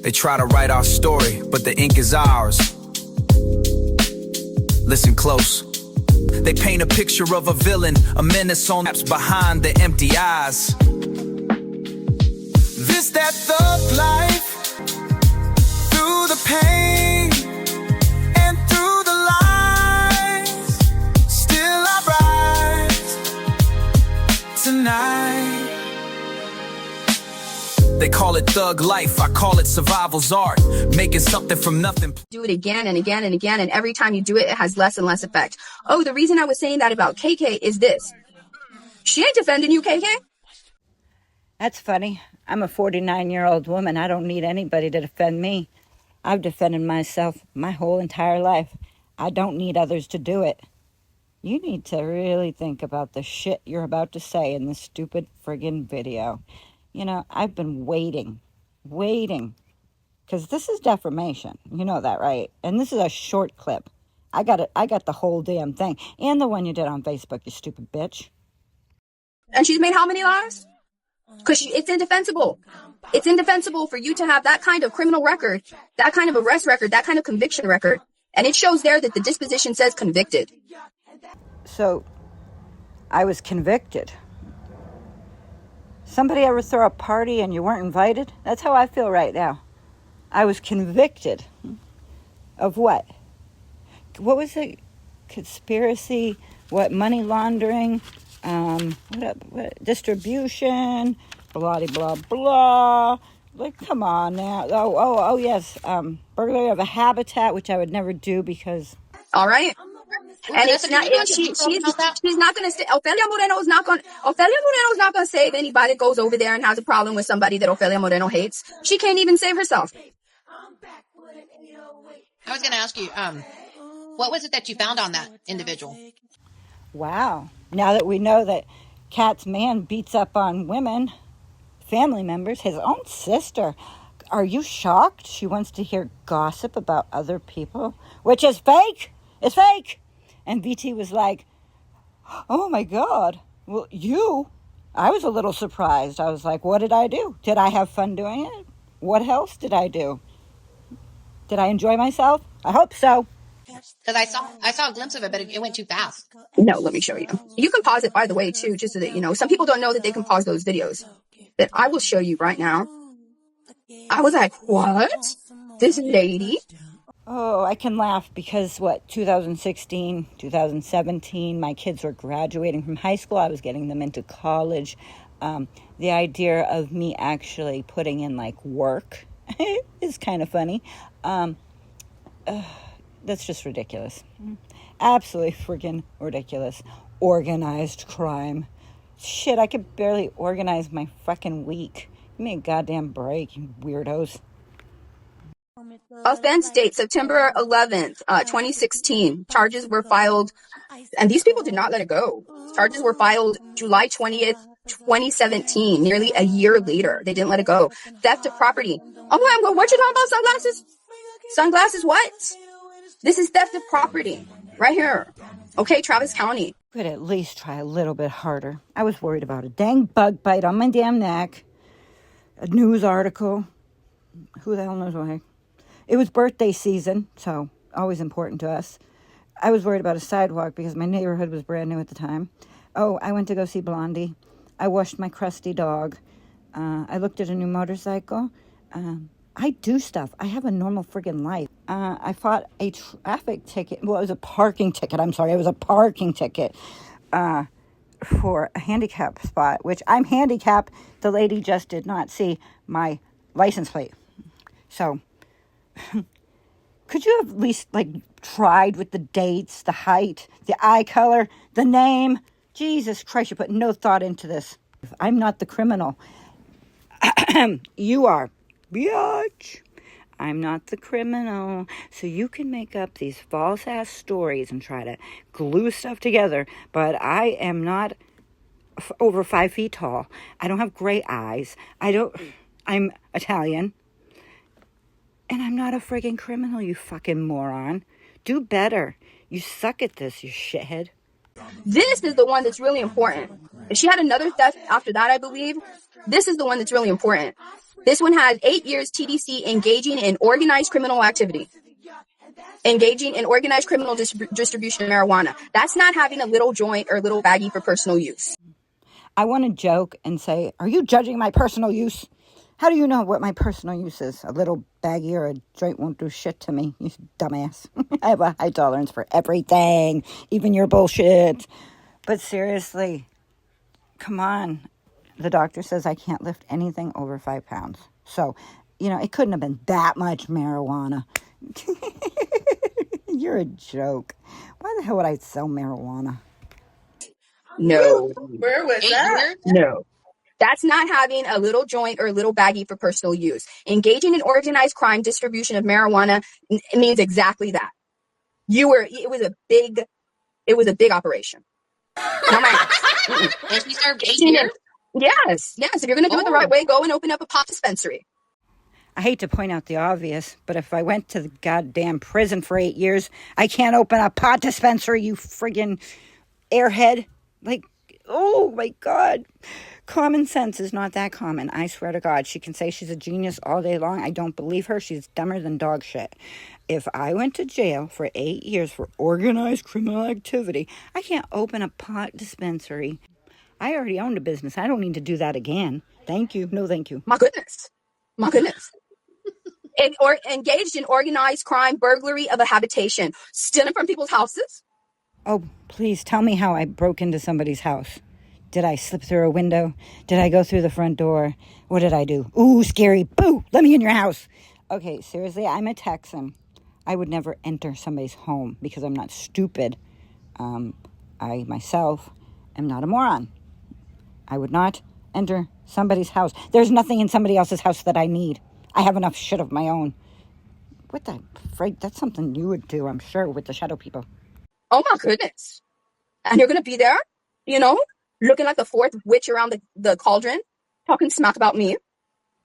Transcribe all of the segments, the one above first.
They try to write our story, but the ink is ours. Listen close. They paint a picture of a villain, a menace on maps behind the empty eyes. This, that thug life, through the pain and through the lies, still I rise tonight. They call it thug life, I call it survival's art. Making something from nothing. Do it again and again and again, and every time you do it, it has less and less effect. Oh, the reason I was saying that about KK is this. She ain't defending you, KK. That's funny. I'm a 49-year-old woman. I don't need anybody to defend me. I've defended myself my whole entire life. I don't need others to do it. You need to really think about the shit you're about to say in this stupid friggin' video. You know, I've been waiting, because this is defamation. You know that, right? And this is a short clip. I got the whole damn thing. And the one you did on Facebook, you stupid bitch. And she's made how many lies? Because it's indefensible. It's indefensible for you to have that kind of criminal record, that kind of arrest record, that kind of conviction record. And it shows there that the disposition says convicted. So, I was convicted. Somebody ever throw a party and you weren't invited? That's how I feel right now. I was convicted of what? What was it? Conspiracy? What? Money laundering? What distribution? Blah, blah, blah. Like, come on now. Oh, yes. Burglary of a habitat, which I would never do because... All right. And it's not, she's not going to say, Ofelia Moreno is not going to save anybody that goes over there and has a problem with somebody that Ofelia Moreno hates. She can't even save herself. I was going to ask you, what was it that you found on that individual? Wow. Now that we know that Kat's man beats up on women, family members, his own sister, are you shocked? She wants to hear gossip about other people, which is fake. It's fake. And VT was like, oh my God, well, I was a little surprised. I was like, what did I do? Did I have fun doing it? What else did I do? Did I enjoy myself? I hope so. Because I saw a glimpse of it, but it went too fast. No, let me show you. You can pause it, by the way, too, just so that you know. Some people don't know that they can pause those videos. That I will show you right now. I was like, what? This lady? Oh, I can laugh because, 2016, 2017, my kids were graduating from high school. I was getting them into college. The idea of me actually putting in, work is kind of funny. That's just ridiculous. Absolutely freaking ridiculous. Organized crime. Shit, I could barely organize my fucking week. Give me a goddamn break, you weirdos. Offense date, September 11th, 2016. Charges were filed, and these people did not let it go. Charges were filed July 20th, 2017, nearly a year later. They didn't let it go. Theft of property. Oh, what you talking about, sunglasses? Sunglasses what? This is theft of property, right here. Okay, Travis County. Could at least try a little bit harder. I was worried about a dang bug bite on my damn neck. A news article. Who the hell knows why? It was birthday season, so always important to us. I was worried about a sidewalk because my neighborhood was brand new at the time. Oh, I went to go see Blondie. I washed my crusty dog. I looked at a new motorcycle. I do stuff. I have a normal friggin' life. I fought a traffic ticket. Well, it was a parking ticket. I'm sorry. It was a parking ticket for a handicap spot, which I'm handicapped. The lady just did not see my license plate. So... could you have at least, tried with the dates, the height, the eye color, the name? Jesus Christ, you put no thought into this. I'm not the criminal. You are. Biatch. I'm not the criminal. So you can make up these false-ass stories and try to glue stuff together, but I am not over 5 feet tall. I don't have gray eyes. I'm Italian. And I'm not a friggin' criminal, you fucking moron. Do better. You suck at this, you shithead. This is the one that's really important. And she had another theft after that, I believe. This is the one that's really important. This one has 8 years TDC engaging in organized criminal activity. Engaging in organized criminal distribution of marijuana. That's not having a little joint or little baggie for personal use. I want to joke and say, are you judging my personal use? How do you know what my personal use is? A little baggie or a joint won't do shit to me, you dumbass. I have a high tolerance for everything, even your bullshit. But seriously, come on. The doctor says I can't lift anything over 5 pounds. So, it couldn't have been that much marijuana. You're a joke. Why the hell would I sell marijuana? No. Where was 8 that? years? No. That's not having a little joint or a little baggie for personal use. Engaging in organized crime distribution of marijuana means exactly that. It was a big operation. No, man. And she served 8 years? Yes. If you're going to do it the right way, go and open up a pot dispensary. I hate to point out the obvious, but if I went to the goddamn prison for 8 years, I can't open a pot dispensary, you friggin' airhead. Like, oh my God. Common sense is not that common. I swear to God. She can say she's a genius all day long. I don't believe her. She's dumber than dog shit. If I went to jail for 8 years for organized criminal activity, I can't open a pot dispensary. I already owned a business. I don't need to do that again. Thank you. No, thank you. My goodness. Engaged in organized crime, burglary of a habitation, stealing from people's houses. Oh, please tell me how I broke into somebody's house. Did I slip through a window? Did I go through the front door? What did I do? Ooh, scary. Boo! Let me in your house. Okay, seriously, I'm a Texan. I would never enter somebody's home because I'm not stupid. I myself am not a moron. I would not enter somebody's house. There's nothing in somebody else's house that I need. I have enough shit of my own. What the frig? That's something you would do, I'm sure, with the shadow people. Oh my goodness. And you're going to be there, looking like the fourth witch around the cauldron, talking smack about me.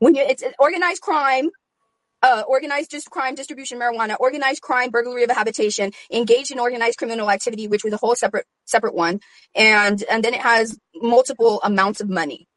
It's organized crime, crime distribution of marijuana, organized crime, burglary of a habitation, engaged in organized criminal activity, which was a whole separate one. And then it has multiple amounts of money.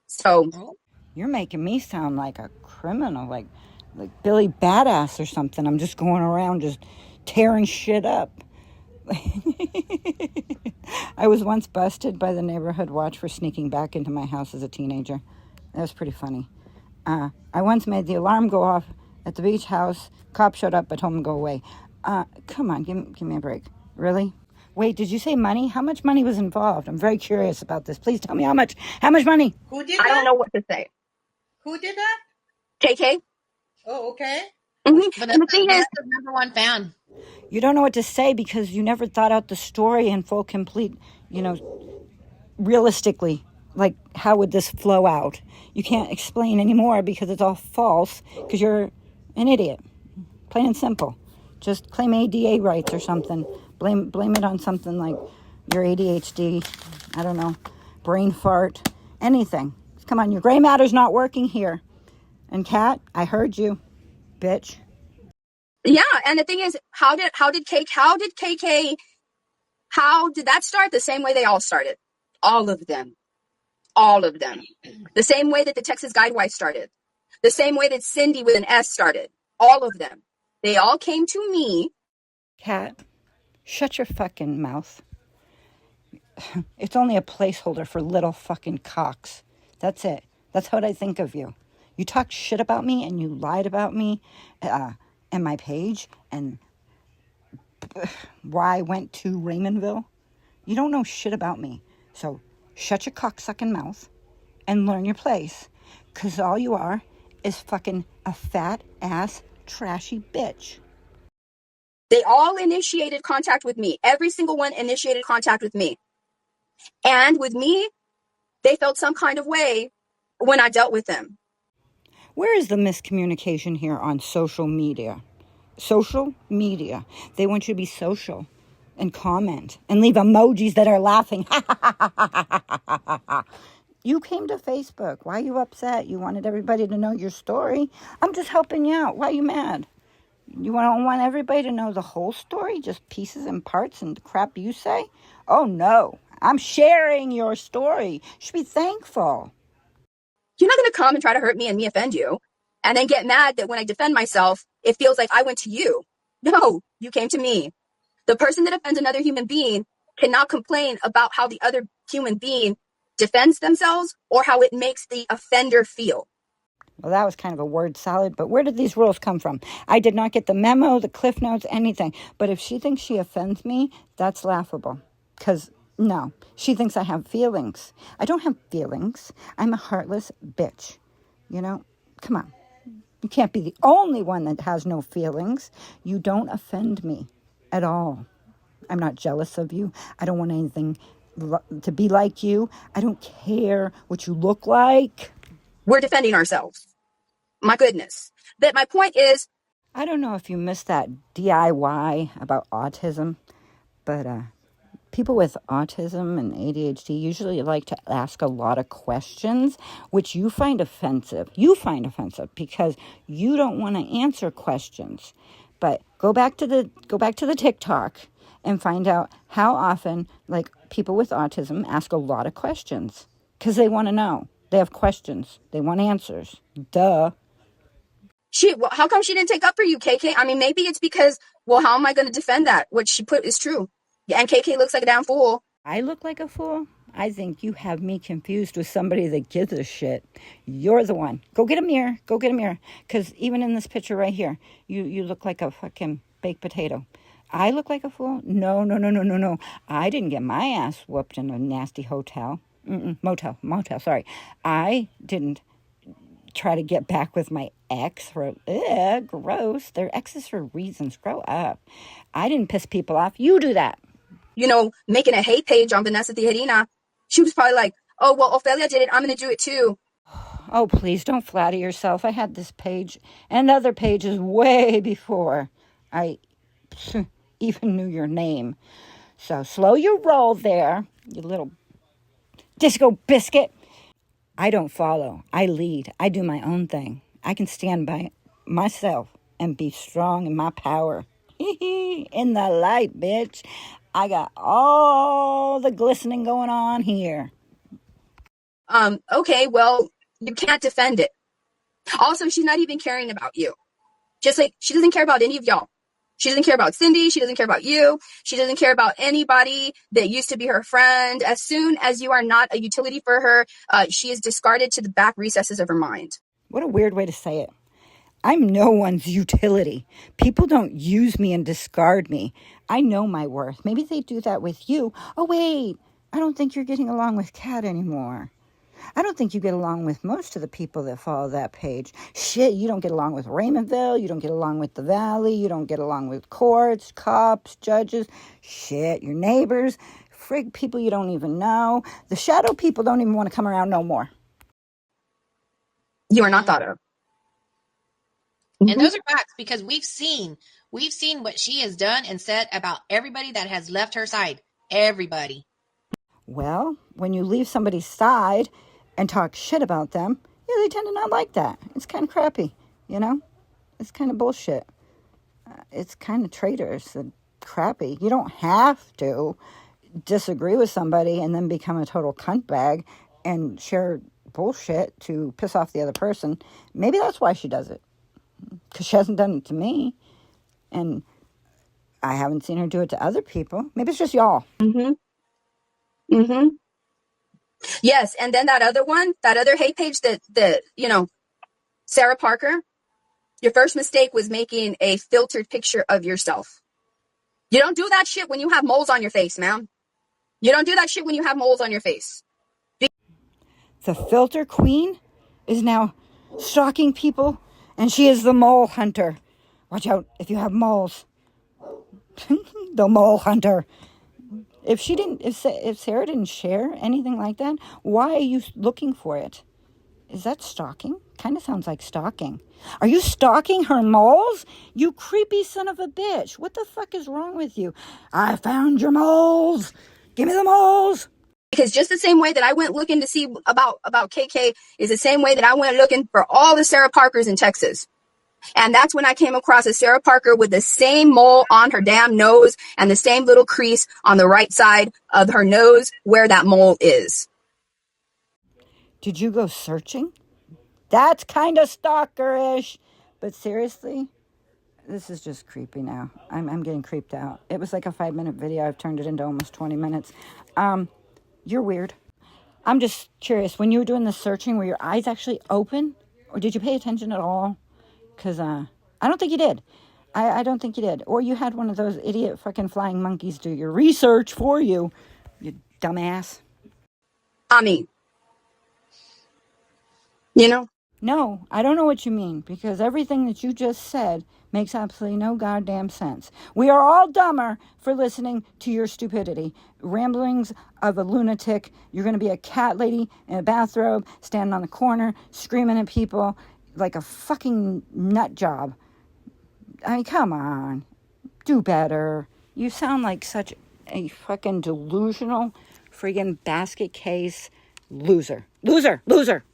So you're making me sound like a criminal, like Billy Badass or something. I'm just going around just tearing shit up. I was once busted by the neighborhood watch for sneaking back into my house as a teenager. That was pretty funny. I once made the alarm go off at the beach house. Cop showed up. I told him to go away. Come on, give me a break. Really? Wait, did you say money? How much money was involved? I'm very curious about this. Please tell me how much. How much money? Who did that? I don't know what to say. Who did that? KK. Oh, okay. Mm-hmm. But And the thing is, the number one fan. You don't know what to say because you never thought out the story in full, complete, realistically. Like, how would this flow out? You can't explain anymore because it's all false because you're an idiot. Plain and simple. Just claim ADA rights or something. Blame it on something like your ADHD, I don't know, brain fart, anything. Come on, your gray matter's not working here. And Kat, I heard you, bitch. yeah. And the thing is, how did that start? The same way they all started. All of them. The same way that the Texas Guidewife started. The same way that Cindy with an S started. All of them. They all came to me. Kat, shut your fucking mouth. It's only a placeholder for little fucking cocks. That's it. That's what I think of you. You talk shit about me and you lied about me and my page and why I went to Raymondville. You don't know shit about me. So shut your cocksucking mouth and learn your place. Because all you are is fucking a fat ass trashy bitch. They all initiated contact with me. Every single one initiated contact with me. And with me, they felt some kind of way when I dealt with them. Where is the miscommunication here on social media? Social media. They want you to be social and comment and leave emojis that are laughing. You came to Facebook. Why are you upset? You wanted everybody to know your story. I'm just helping you out. Why are you mad? You don't want everybody to know the whole story? Just pieces and parts and the crap you say? Oh, no. I'm sharing your story. You should be thankful. You're not going to come and try to hurt me and me offend you and then get mad that when I defend myself, it feels like I went to you. No, you came to me. The person that offends another human being cannot complain about how the other human being defends themselves or how it makes the offender feel. Well, that was kind of a word salad, but where did these rules come from? I did not get the memo, the cliff notes, anything. But if she thinks she offends me, that's laughable. Because, no, she thinks I have feelings. I don't have feelings. I'm a heartless bitch. You know, come on. You can't be the only one that has no feelings. You don't offend me at all. I'm not jealous of you. I don't want anything to be like you. I don't care what you look like. We're defending ourselves. My goodness. But my point is, I don't know if you missed that DIY about autism, but people with autism and ADHD usually like to ask a lot of questions, which you find offensive. You find offensive because you don't want to answer questions. But go back to the TikTok and find out how often, like, people with autism ask a lot of questions because they want to know. They have questions. They want answers. Duh. well, how come she didn't take up for you, KK? I mean, maybe it's because, well, how am I going to defend that? What she put is true. Yeah, and KK looks like a damn fool. I look like a fool? I think you have me confused with somebody that gives a shit. You're the one. Go get a mirror. Go get a mirror. Because even in this picture right here, you look like a fucking baked potato. I look like a fool? No. I didn't get my ass whooped in a nasty hotel. Motel, sorry. I didn't try to get back with my ex for, gross. They're exes for reasons. Grow up. I didn't piss people off. You do that. You know, making a hate page on Vanessa Tijerina. She was probably like, oh, well, Ophelia did it. I'm going to do it too. Oh, please don't flatter yourself. I had this page and other pages way before I even knew your name. So slow your roll there, you little disco biscuit. I don't follow. I lead. I do my own thing. I can stand by myself and be strong in my power. In the light, bitch. I got all the glistening going on here. Okay, well, you can't defend it. Also, she's not even caring about you. Just like she doesn't care about any of y'all. She doesn't care about Cindy. She doesn't care about you. She doesn't care about anybody that used to be her friend. As soon as you are not a utility for her, she is discarded to the back recesses of her mind. What a weird way to say it. I'm no one's utility. People don't use me and discard me. I know my worth. Maybe they do that with you. Oh, wait. I don't think you're getting along with Kat anymore. I don't think you get along with most of the people that follow that page. Shit, you don't get along with Raymondville. You don't get along with the Valley. You don't get along with courts, cops, judges. Shit, your neighbors. Frig people you don't even know. The shadow people don't even want to come around no more. You are not thought of. And those are facts because we've seen what she has done and said about everybody that has left her side. Everybody. Well, when you leave somebody's side and talk shit about them, yeah, they tend to not like that. It's kind of crappy, you know? It's kind of bullshit. It's kind of traitorous and crappy. You don't have to disagree with somebody and then become a total cunt bag and share bullshit to piss off the other person. Maybe that's why she does it. Because she hasn't done it to me. And I haven't seen her do it to other people. Maybe it's just y'all. Yes, and then that other hate page that Sarah Parker, your first mistake was making a filtered picture of yourself. You don't do that shit when you have moles on your face, man. You don't do that shit when you have moles on your face. The filter queen is now stalking people, and she is the mole hunter. Watch out if you have moles. The mole hunter. If Sarah didn't share anything like that, why are you looking for it? Is that stalking? Kind of sounds like stalking. Are you stalking her moles? You creepy son of a bitch. What the fuck is wrong with you? I found your moles. Give me the moles. Because just the same way that I went looking to see about KK is the same way that I went looking for all the Sarah Parkers in Texas. And that's when I came across a Sarah Parker with the same mole on her damn nose and the same little crease on the right side of her nose where that mole is. Did you go searching? That's kind of stalkerish. But seriously, this is just creepy now. I'm getting creeped out. It was like a 5-minute video. I've turned it into almost 20 minutes. You're weird. I'm just curious. When you were doing the searching, were your eyes actually open? Or did you pay attention at all? Because I don't think you did. I don't think you did. Or you had one of those idiot fucking flying monkeys do your research for you. You dumbass. Ami, you know, No, I don't know what you mean, because everything that you just said makes absolutely no goddamn sense. We are all dumber for listening to your stupidity. Ramblings of a lunatic. You're going to be a cat lady in a bathrobe, standing on the corner, screaming at people like a fucking nut job. I mean, come on. Do better. You sound like such a fucking delusional friggin' basket case loser. Loser! Loser!